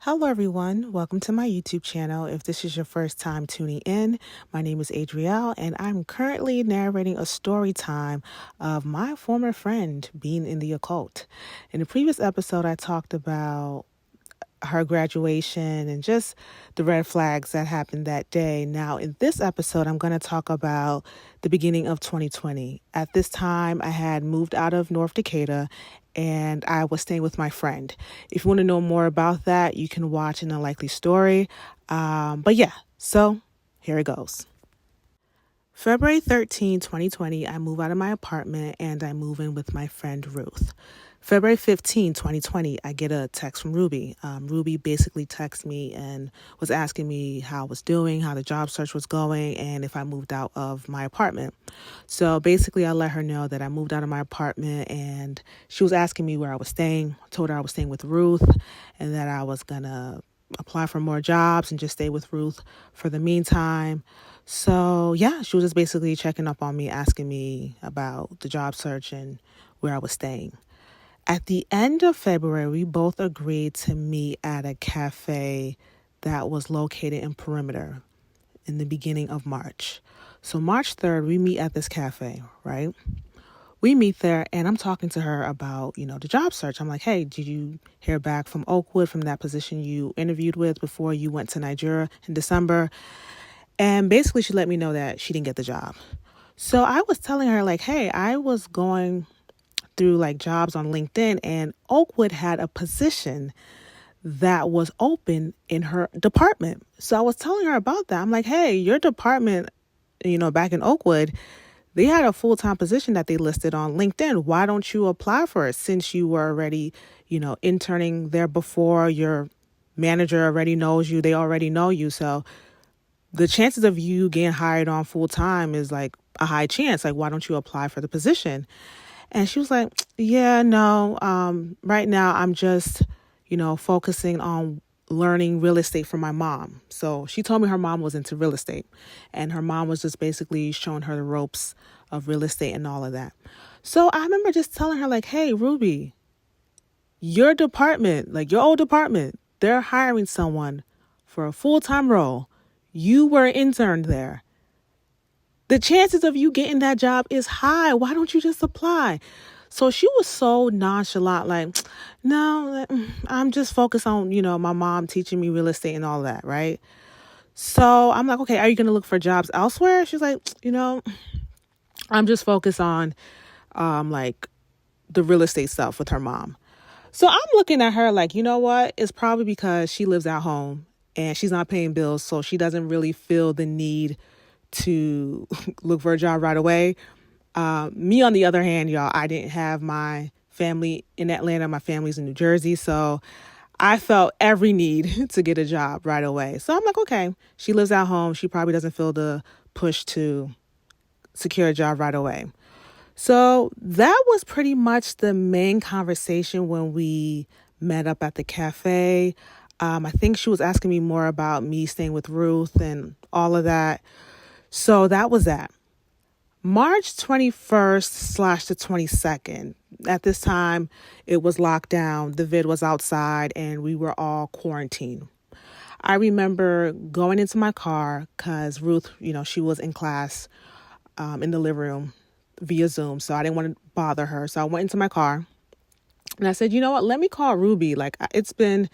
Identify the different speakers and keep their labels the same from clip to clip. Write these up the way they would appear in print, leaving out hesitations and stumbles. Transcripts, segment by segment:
Speaker 1: Hello, everyone. Welcome to my YouTube channel. If this is your first time tuning in, my name is Adrielle, and I'm currently narrating a story time of my former friend being in the occult. In the previous episode, I talked about her graduation and just the red flags that happened that day. Now, in this episode, I'm going to talk about the beginning of 2020. At this time, I had moved out of North Decatur and I was staying with my friend. If you want to know more about that, you can watch An Unlikely Story. So here it goes. February 13, 2020, I move out of my apartment and I move in with my friend Ruth. February 15, 2020, I get a text from Ruby. Ruby basically texted me and was asking me how I was doing, how the job search was going, and if I moved out of my apartment. So basically, I let her know that I moved out of my apartment, and she was asking me where I was staying. I told her I was staying with Ruth and that I was going to apply for more jobs and just stay with Ruth for the meantime. So yeah, she was just basically checking up on me, asking me about the job search and where I was staying. At the end of February, we both agreed to meet at a cafe that was located in Perimeter in the beginning of March. So March 3rd, we meet at this cafe, right? We meet there and I'm talking to her about, the job search. I'm like, hey, did you hear back from Oakwood from that position you interviewed with before you went to Nigeria in December? And basically she let me know that she didn't get the job. So I was telling her like, hey, I was going through like jobs on LinkedIn and Oakwood had a position that was open in her department. So I was telling her about that. I'm like, hey, your department, back in Oakwood, they had a full-time position that they listed on LinkedIn. Why don't you apply for it since you were already, interning there before? Your manager already knows you. They already know you. So the chances of you getting hired on full-time is like a high chance. Like, why don't you apply for the position? And she was like, yeah, no, right now I'm just, focusing on learning real estate from my mom. So she told me her mom was into real estate and her mom was just basically showing her the ropes of real estate and all of that. So I remember just telling her like, hey, Ruby, your department, like your old department, they're hiring someone for a full-time role. You were an intern there. The chances of you getting that job is high. Why don't you just apply? So she was so nonchalant, like, no, I'm just focused on, my mom teaching me real estate and all that, right? So I'm like, okay, are you going to look for jobs elsewhere? She's like, I'm just focused on, like the real estate stuff with her mom. So I'm looking at her like, you know what? It's probably because she lives at home and she's not paying bills. So she doesn't really feel the need to look for a job right away. Me, on the other hand, y'all, I didn't have my family in Atlanta. My family's in New Jersey. So I felt every need to get a job right away. So I'm like, okay, she lives at home. She probably doesn't feel the push to secure a job right away. So that was pretty much the main conversation when we met up at the cafe. I think she was asking me more about me staying with Ruth and all of that. So that was that. March 21st / the 22nd. At this time, it was locked down. The vid was outside and we were all quarantined. I remember going into my car because Ruth, she was in class in the living room via Zoom. So I didn't want to bother her. So I went into my car and I said, you know what? Let me call Ruby. Like, it's been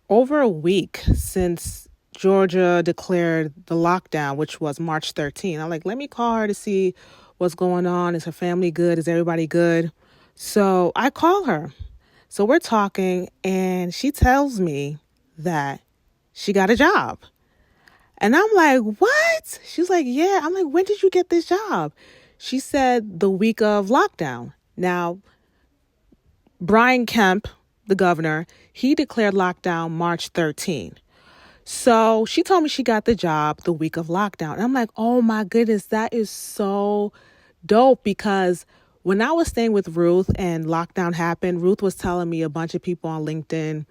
Speaker 1: over a week since Georgia declared the lockdown, which was March 13th. I'm like, let me call her to see what's going on. Is her family good? Is everybody good? So I call her. So we're talking and she tells me that she got a job. And I'm like, what? She's like, yeah. I'm like, when did you get this job? She said the week of lockdown. Now, Brian Kemp, the governor, he declared lockdown March 13th. So she told me she got the job the week of lockdown. And I'm like, oh my goodness, that is so dope. Because when I was staying with Ruth and lockdown happened, Ruth was telling me a bunch of people on LinkedIn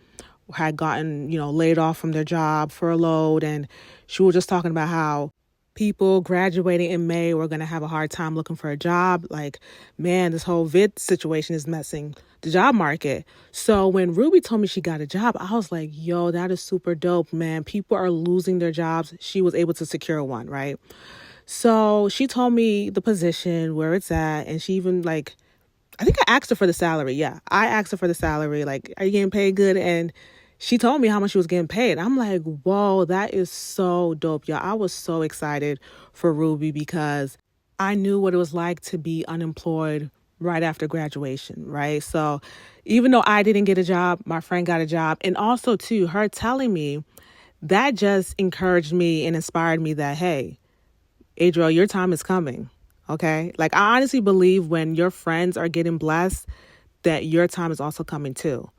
Speaker 1: had gotten, laid off from their job, furloughed. And she was just talking about how people graduating in May were going to have a hard time looking for a job. Like, man, this whole vid situation is messing the job market. So when Ruby told me she got a job, I was like, yo, that is super dope, man. People are losing their jobs. She was able to secure one, right? So she told me the position, where it's at, and she even like, I think I asked her for the salary. Yeah, I asked her for the salary. Like, are you getting paid good? And she told me how much she was getting paid. I'm like, whoa, that is so dope, y'all. I was so excited for Ruby because I knew what it was like to be unemployed right after graduation, right? So even though I didn't get a job, my friend got a job. And also, too, her telling me that just encouraged me and inspired me that, hey, Adriel, your time is coming. Okay. Like, I honestly believe when your friends are getting blessed, that your time is also coming too.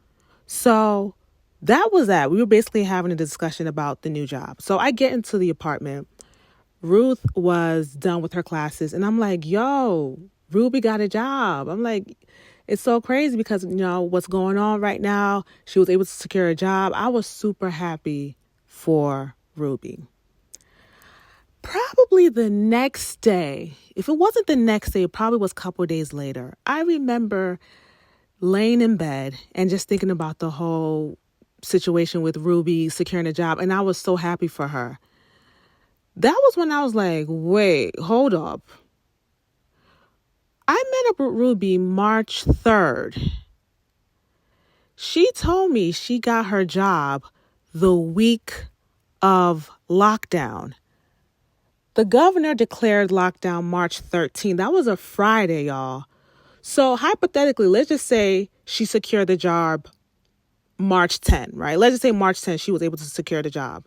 Speaker 1: So that was that. We were basically having a discussion about the new job. So I get into the apartment. Ruth was done with her classes. And I'm like, yo, Ruby got a job. I'm like, it's so crazy because, what's going on right now. She was able to secure a job. I was super happy for Ruby. Probably the next day, if it wasn't the next day, it probably was a couple of days later. I remember laying in bed and just thinking about the whole situation with Ruby securing a job. And I was so happy for her. That was when I was like, wait, hold up. I met up with Ruby March 3rd. She told me she got her job the week of lockdown. The governor declared lockdown March 13th. That was a Friday, y'all. So hypothetically, let's just say she secured the job March 10th, right? Let's just say March 10th, she was able to secure the job.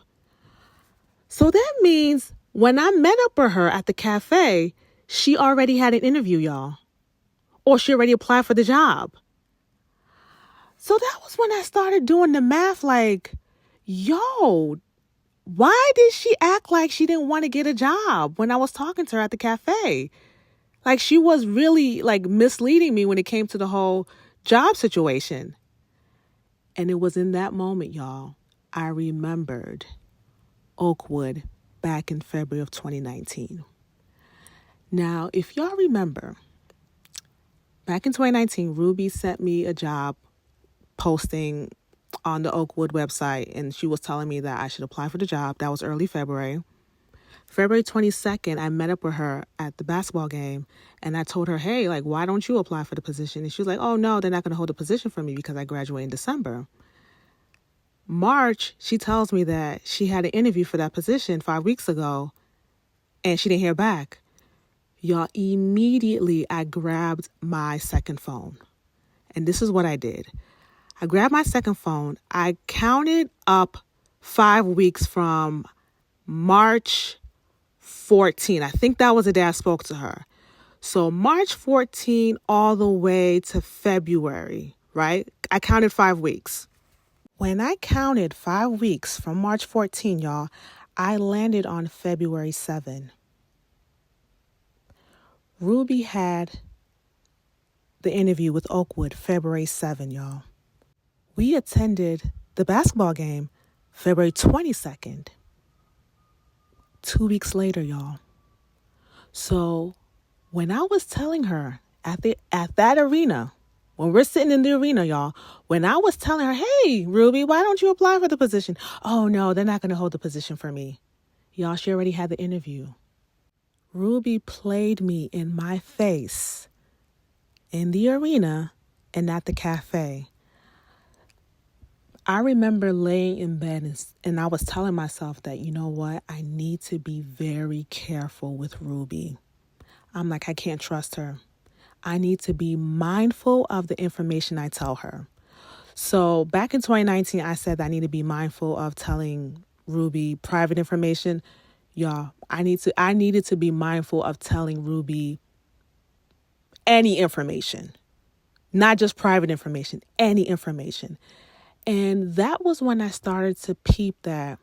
Speaker 1: So that means when I met up with her at the cafe, she already had an interview, y'all. Or she already applied for the job. So that was when I started doing the math like, yo, why did she act like she didn't want to get a job when I was talking to her at the cafe? Like, she was really like misleading me when it came to the whole job situation. And it was in that moment, y'all, I remembered Oakwood back in February of 2019. Now, if y'all remember, back in 2019, Ruby sent me a job posting on the Oakwood website, and she was telling me that I should apply for the job. That was early February. February 22nd, I met up with her at the basketball game, and I told her, hey, like, why don't you apply for the position? And she was like, oh, no, they're not going to hold a position for me because I graduate in December. March, she tells me that she had an interview for that position 5 weeks ago, and she didn't hear back. Y'all, immediately I grabbed my second phone, and this is what I did. I grabbed my second phone. I counted up 5 weeks from March 14. I think that was the day I spoke to her. So March 14 all the way to February, right? I counted 5 weeks. When I counted 5 weeks from March 14, y'all, I landed on February 7. Ruby had the interview with Oakwood February 7, y'all. We attended the basketball game February 22nd. 2 weeks later, y'all. So when I was telling her at that arena, when we're sitting in the arena, y'all, when I was telling her, hey, Ruby, why don't you apply for the position? Oh, no, they're not going to hold the position for me. Y'all, she already had the interview. Ruby played me in my face in the arena and at the cafe. I remember laying in bed and I was telling myself that, you know what, I need to be very careful with Ruby. I'm like, I can't trust her. I need to be mindful of the information I tell her. So back in 2019, I said that I need to be mindful of telling Ruby private information. Y'all, I needed to be mindful of telling Ruby any information, not just private information, any information. And that was when I started to peep that,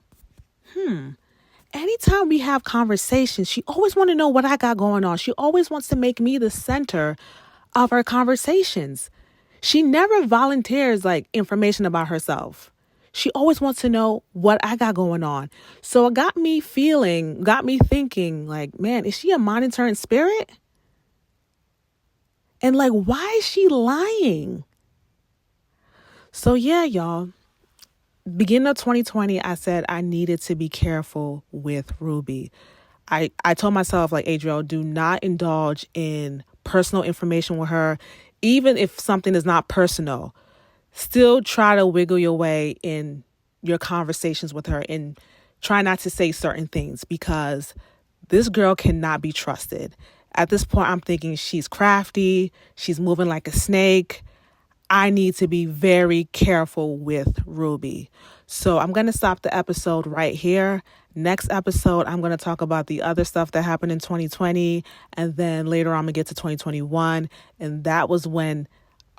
Speaker 1: anytime we have conversations, she always wants to know what I got going on. She always wants to make me the center of our conversations. She never volunteers like information about herself. She always wants to know what I got going on. So it got me thinking like, man, is she a monitoring spirit? And like, why is she lying? So yeah, y'all, beginning of 2020, I said I needed to be careful with Ruby. I told myself, like, Adriel, do not indulge in personal information with her. Even if something is not personal, still try to wiggle your way in your conversations with her and try not to say certain things, because this girl cannot be trusted. At this point, I'm thinking she's crafty. She's moving like a snake. I need to be very careful with Ruby. So I'm going to stop the episode right here. Next episode, I'm going to talk about the other stuff that happened in 2020. And then later on, I'm going to get to 2021. And that was when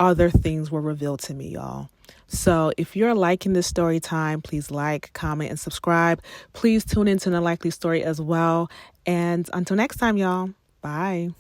Speaker 1: other things were revealed to me, y'all. So if you're liking this story time, please like, comment, and subscribe. Please tune into The Likely Story as well. And until next time, y'all. Bye.